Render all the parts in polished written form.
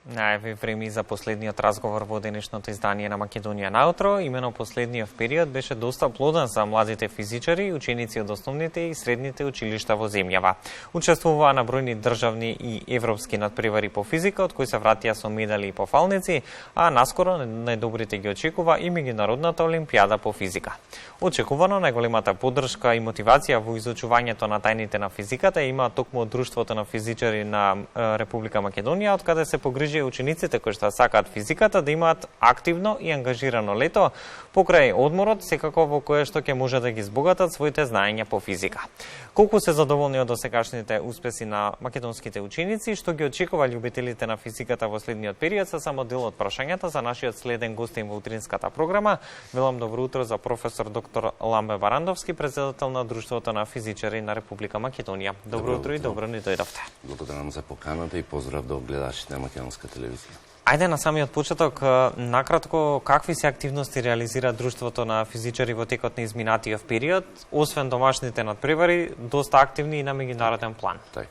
Најаве време за последниот разговор во денешното издание на Македонија наутро. Имено последниот период беше доста плоден за младите физичари и ученици од основните и средните училишта во земјава. Учествуваа на бројни државни и европски надпревари по физика, од кои се вратија со медали и пофалници, а наскоро најдобрите ги очекува и меѓународната олимпијада по физика. Очекувано најголемата поддршка и мотивација во изучувањето на тајните на физиката има токму од Друштвото на физичари на Република Македонија, од каде се погрижи учениците кои што сакаат физиката да имаат активно и ангажирано лето покрај одморот, секако во кое што ќе може да ги збогатат своите знаења по физика. Колку се задоволни од досегашните успеси на македонските ученици, што ги очекува љубителите на физиката во следниот период, се само дел од прашањата за нашиот следен гостин во утринската програма. Велам добро утро за професор доктор Ламбе Барандовски, председател на Друштвото на физичари на Република Македонија. Добро утро и добро ни дојдовте. Благодарам за поканата и поздрав до гледачите на македонска телевизија. Ајде на самиот почеток, накратко, какви се активности реализира Друштвото на физичари во текот на изминатиот период, освен домашните надпревари, доста активни и на меѓународен план? Така.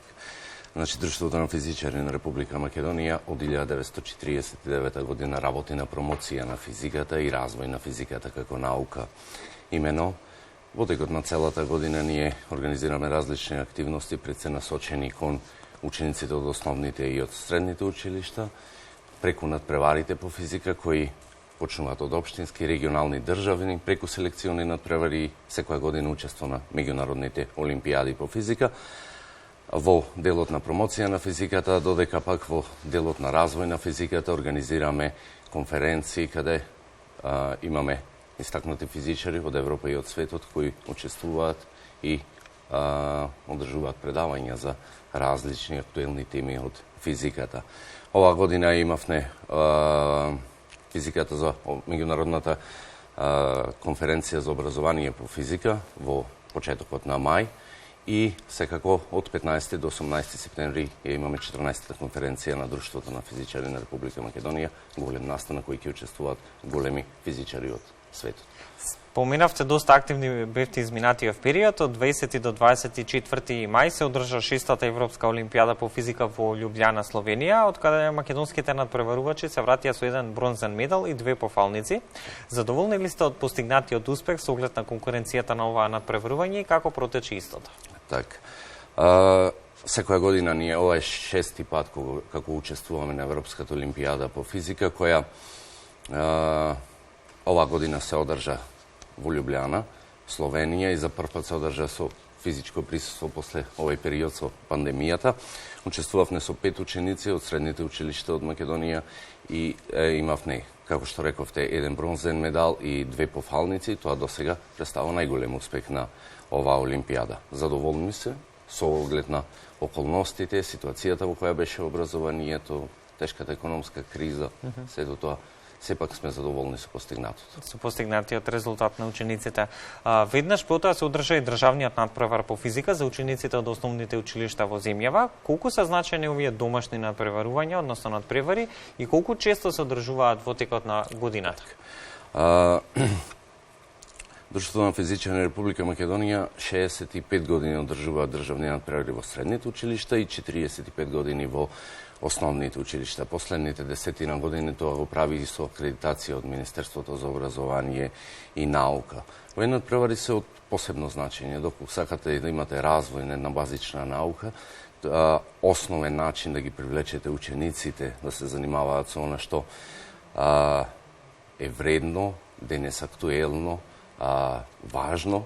Значи, Друштвото на физичари на Република Македонија од 1949 година работи на промоција на физиката и развој на физиката како наука. Имено, во текот на целата година ние организираме различни активности, пред се насочени кон учениците од основните и од средните училишта, преку надпреварите по физика кои почнуваат од општински, регионални, државни, преку селекциони надпревари, секоја година учество на меѓународните олимпијади по физика, во делот на промоција на физиката, додека пак во делот на развој на физиката организираме конференции каде имаме истакнати физичари од Европа и од светот кои учествуваат и одржуваат предавања за различни актуелни теми од физиката. Оваа година имавме физиката за меѓународната конференција за образование по физика во почетокот на мај и секако од 15 до 18 септември имаме 14-та конференција на Друштвото на физичари на Република Македонија, голем настан на кој ќе учествуваат големи физичари од светот. Поминавте доста активни бевте изминатиот период, од 20 до 24 мај се одржа 6-та Европска олимпијада по физика во Љубљана, Словенија, од каде македонските надпреварувачи се вратија со еден бронзен медал и 2 пофалници. Задоволни ли сте од постигнатиот успех со оглед на конкуренцијата на оваа надпреварување и како протече истото? Так. Секоја година ние ова е 6-ти пат како учествуваме на Европската олимпијада по физика, која оваа година се одржа во Љубљана, Словенија, и за прв пат се одржа со физичко присуство после овој период со пандемијата. Учествувавме со 5 ученици од средните училишта од Македонија и имавме, како што рековте, еден бронзен медал и 2 пофалници. Тоа досега представува најголем успех на оваа олимпијада. Задоволни се со оглед на околностите, ситуацијата во која беше образованието, тешката економска криза, сето тоа. Сепак сме задоволни со постигнатото. Со постигнатиот резултат на учениците. Веднаш потоа се одржа и државниот надпревар по физика за учениците од основните училишта во земјава. Колку се значајни овие домашни надпреварувања, односно надпревари, и колку често се одржуваат во текот на годината? Друштвото на физичари на Република Македонија 65 години одржуваат државни надпревари во средните училишта и 45 години во основните училишта. Последните 10 години тоа го прави и со акредитација од Министерството за образование и наука. Овие надпревари се од посебно значење, доколку сакате да имате развој на една базична наука, основен начин да ги привлечете учениците да се занимаваат со она што е вредно, денес актуелно, важно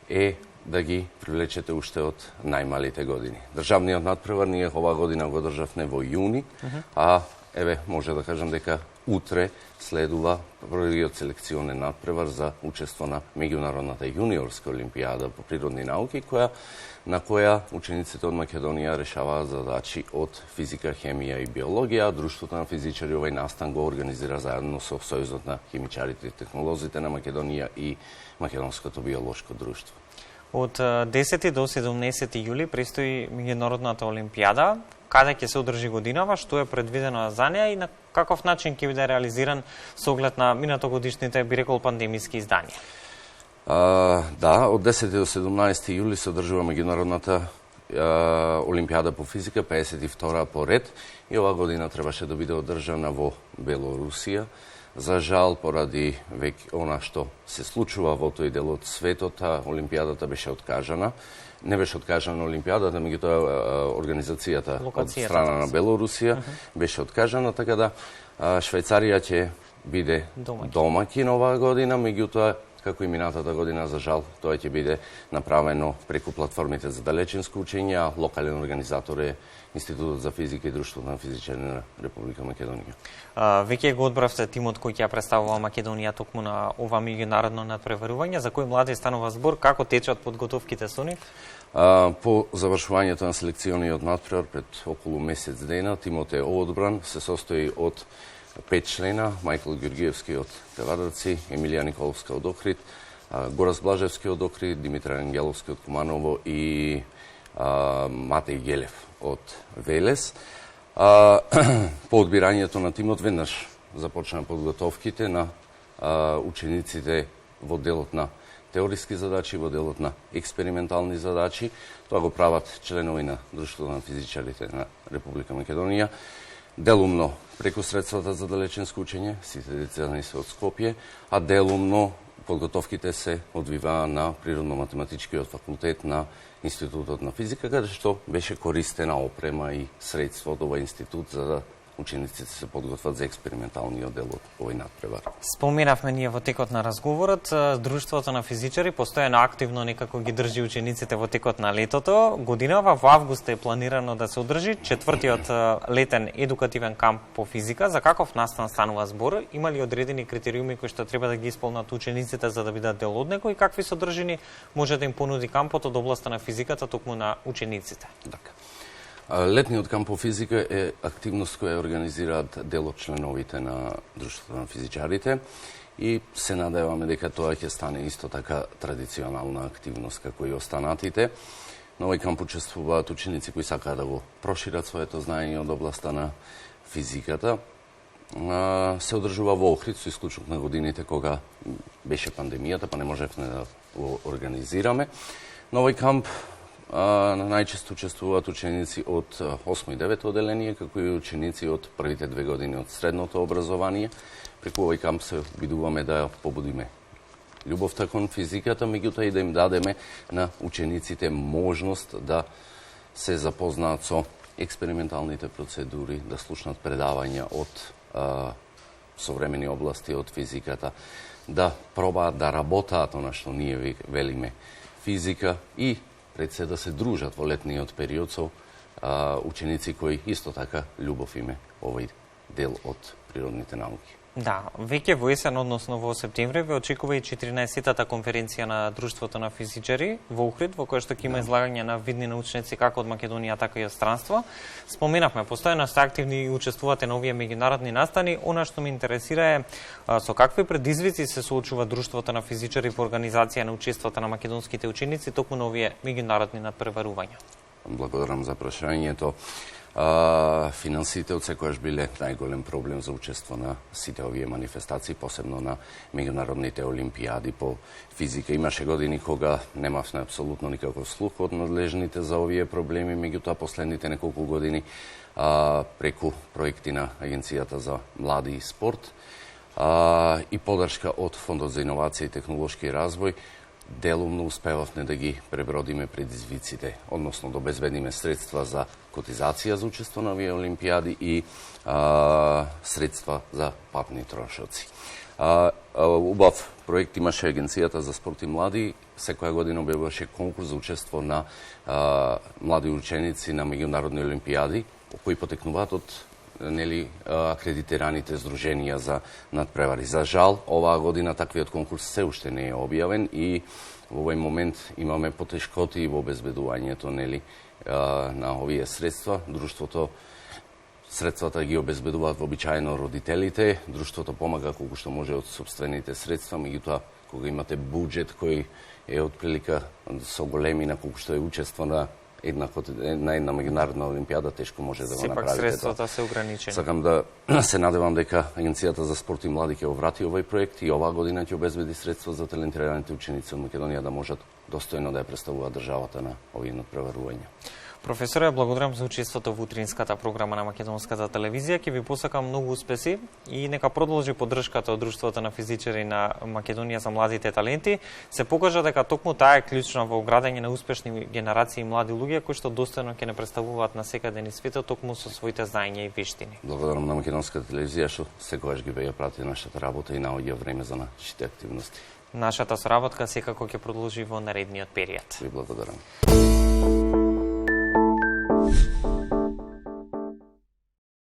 е да ги привлечете уште од најмалите години. Државниот надпревар ние оваа година го државме во јуни, а еве може да кажам дека утре следува првиот селекционен надпревар за учество на меѓународната јуниорска олимпијада по природни науки, на која учениците од Македонија решаваат задачи од физика, хемија и биологија. Друштвото на физичари овој настан го организира заедно со Сојузот на химичарите и технолозите на Македонија и Македонското биолошко друштво. Од 10 до 17 јули престои меѓународната олимпијада. Каде ќе се одржи годинава, што е предвидено за неа и на каков начин ќе биде реализиран со оглед на минатогодишните, би рекол, пандемиски изданија? Да, од 10 до 17 јули се одржува меѓународната Олимпијада по физика, 52-а по ред, и оваа година требаше да биде одржана во Белорусија. За жал, поради она што се случува во тој дел од светот, Олимпијадата беше откажана. Не беше откажана Олимпијадата, меѓутоа организацијата од страна на Белорусија беше откажана, така да Швајцарија ќе биде домаќин оваа година, меѓутоа како и минатата година, за жал, тоа ќе биде направено преку платформите за далечинско учење, а локален организатор е Институтот за физика и Друштвото на физичари на Република Македонија. Веќе го одбравте тимот кој ќе представува Македонија токму на ова меѓународно надпреварување. За кои млади станува збор, како течат подготовките со нив? По завршувањето на селекциониот надпревар пред околу месец дена, тимот е одбран, се состои од 5 члена: Мајкл Георгиевски од Тевардарци, Емилија Николовска од Охрид, Горас Блажевски од Охрид, Димитар Ангеловски од Куманово и Матеј Гелев од Велес. По одбирањето на тимот веднаш започна подготовките на учениците во делот на теориски задачи, во делот на експериментални задачи. Тоа го прават членови на Друштвото на физичарите на Република Македонија, делумно преку средствата за далечинско учење, сите децени се од Скопје, а делумно подготовките се одвиваа на Природно-математичкиот факултет на Институтот на физика, каде што беше користена опрема и средство од овој институт за да учениците се подготват за експерименталниот дел од овој надпревар. Споменавме ние во текот на разговорот, Друштвото на физичари постојано активно некако ги држи учениците во текот на летото. Годинава во август е планирано да се одржи 4-тиот летен едукативен камп по физика. За каков настан станува збор? Има ли одредени критериуми кои што треба да ги исполнат учениците за да бидат дел од него и какви содржини може да им понуди кампот од областа на физиката токму на учениците? Така. Летниот камп по физика е активност која организираат дел од членовите на Друштвото на физичарите и се надеваме дека тоа ќе стане исто така традиционална активност како и останатите. На овој камп учествуваат ученици кои сакаат да го прошират своето знаење од областа на физиката. Се одржува во Охрид, со исклучок на годините кога беше пандемијата, па не можевме да го организираме. На овој камп најчесто учествуваат ученици од 8 и 9 оделение, како и ученици од првите 2 години од средното образование. Преку овој камп се обидуваме да побудиме љубовта кон физиката, меѓутоа и да им дадеме на учениците можност да се запознаат со експерименталните процедури, да слушнат предавања од современи области од физиката, да пробаат да работаат она што ние велиме физика и пред се да се дружат во летниот период со ученици кои исто така љубов име овој дел од природните науки. Да, веќе во есен, односно во септември, ве очекува и 14-тата конференција на Друштвото на физичари во Охрид, во која што ќе има излагање на видни научници како од Македонија, така и од странство. Споменавме, постојано сте активни и учествувате на овие меѓународни настани. Она што ме интересира е со какви предизвици се соочува Друштвото на физичари во организација на учеството на македонските ученици токму на овие меѓународни надпреварувања. Благодарам за прашањето. Финансите од секојаш биле најголем проблем за учество на сите овие манифестации, посебно на меѓународните олимпијади по физика. Имаше години кога немавме апсолутно никаков слух од надлежните за овие проблеми, меѓутоа последните неколку години преку проекти на Агенцијата за млади и спорт и поддршка од Фондот за иновација и технолошки развој, делумно успевавме да ги пребродиме предизвиците, односно да обезбедиме средства за котизација за учество на овие олимпијади и средства за патни трошоци. Убав проект имаше Агенцијата за спорт и млади, секоја година објавуваше конкурс за учество на млади ученици на меѓународни олимпијади, кои потекнуваат од акредитираните здруженија за надпревари. За жал, оваа година таквиот конкурс се уште не е објавен и во овој момент имаме потешкоти во обезбедувањето на овие средства. Друштвото средствата ги обезбедуваат вообичаено родителите, друштвото помага колку што може од сопствените средства, меѓутоа кога имате буџет кој е отприлика со големина колку што е учество на на една меѓународна олимпијада тешко може да го Сепак направите. средствата се ограничени. Сакам да се надевам дека Агенцијата за спорт и млади ќе врати овој проект и оваа година ќе обезбеди средства за талентираните ученици од Македонија да можат достојно да ја представуваат државата на овие надпреварувања. Професоре, благодарам за учеството во утринската програма на Македонската телевизија. Ќе ви посакам многу успеси и нека продолжи поддршката од Друштвото на физичари на Македонија за младите таленти. Се покажа дека токму таа е клучна во градење на успешни генерации млади луѓе кои што достојно ќе не представуваат на секаде низ светот токму со своите знаења и вештини. Благодарам на Македонската телевизија што секогаш ги веќе прати нашата работа и наоѓа време за нашите активности. Нашата соработка секако ќе продолжи во наредниот период. Ви благодарам.